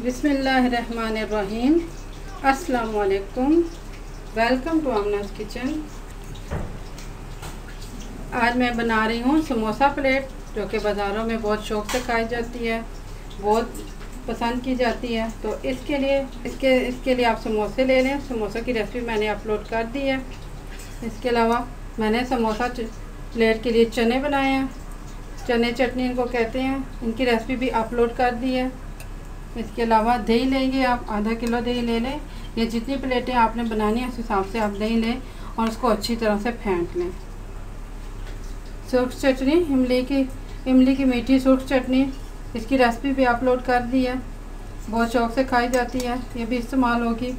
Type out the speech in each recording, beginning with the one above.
बिस्मिल्लाहिर्रहमानिर्रहीम। अस्सलाम वालेकुम। Welcome to Aamna's kitchen. आज मैं बना रही हूँ समोसा प्लेट, जो कि बाज़ारों में बहुत शौक़ से खाई जाती है, बहुत पसंद की जाती है। तो इसके लिए आप समोसे ले लें। समोसों की रेसिपी मैंने अपलोड कर दी है। इसके अलावा मैंने समोसा प्लेट के लिए चने बनाए हैं, चने चटनी इनको कहते हैं, इनकी रेसिपी भी अपलोड कर दी है। इसके अलावा दही लेंगे आप, आधा किलो दही ले लें, या जितनी प्लेटें आपने बनानी है उस हिसाब से आप दही लें और उसको अच्छी तरह से फेंट लें। सुर्ख चटनी, इमली की मीठी सुर्ख चटनी, इसकी रेसिपी भी अपलोड कर दी है, बहुत शौक़ से खाई जाती है, ये भी इस्तेमाल होगी।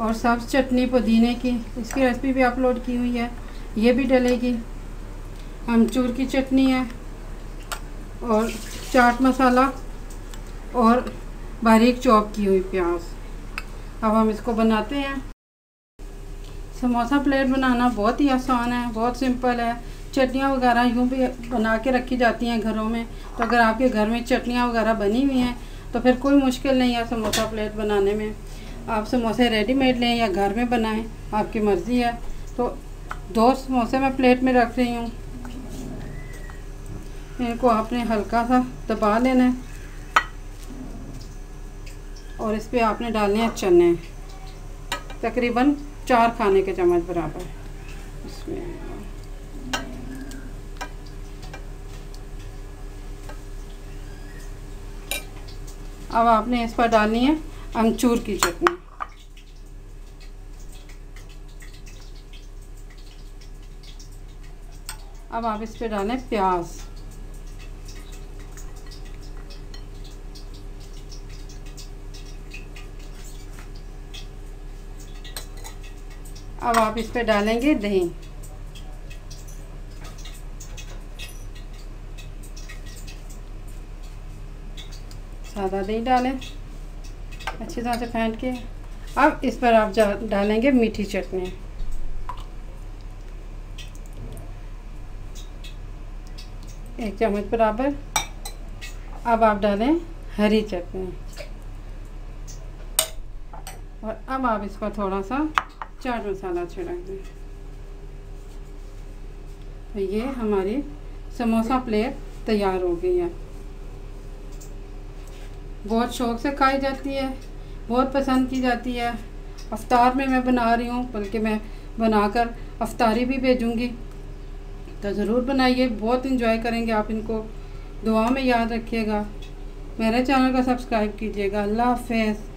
और सब्ज़ चटनी पुदीने की, इसकी रेसिपी भी अपलोड की हुई है, ये भी डलेगी। अमचूर की चटनी है, और चाट मसाला, और बारीक चॉप की हुई प्याज। अब हम इसको बनाते हैं। समोसा प्लेट बनाना बहुत ही आसान है, बहुत सिंपल है। चटनियाँ वगैरह यूँ भी बना के रखी जाती हैं घरों में, तो अगर आपके घर में चटनियाँ वगैरह बनी हुई हैं तो फिर कोई मुश्किल नहीं है समोसा प्लेट बनाने में। आप समोसे रेडीमेड लें या घर में बनाएं, आपकी मर्ज़ी है। तो 2 समोसे मैं प्लेट में रख रही हूँ। इनको आपने हल्का सा दबा लेना है और इस पर आपने डालने हैं चने, तकरीबन 4 खाने के चम्मच बराबर। इसमें अब आपने इस पर डालनी है अमचूर की चटनी। अब आप इस पर डालें प्याज, अब आप इस पे डालेंगे दही, सादा दही डालें अच्छी तरह से फेंट के। अब इस पर आप डालेंगे मीठी चटनी, एक चम्मच बराबर। अब आप डालें हरी चटनी, और अब आप इस पर थोड़ा सा चाट मसाला छिड़क दें। तो ये हमारी समोसा प्लेट तैयार हो गई है। बहुत शौक़ से खाई जाती है, बहुत पसंद की जाती है। अफ्तार में मैं बना रही हूँ, बल्कि मैं बनाकर अफ्तारी भी भेजूँगी, तो ज़रूर बनाइए, बहुत इंजॉय करेंगे आप इनको। दुआ में याद रखिएगा, मेरे चैनल को सब्सक्राइब कीजिएगा। अल्लाह हाफ़िज़।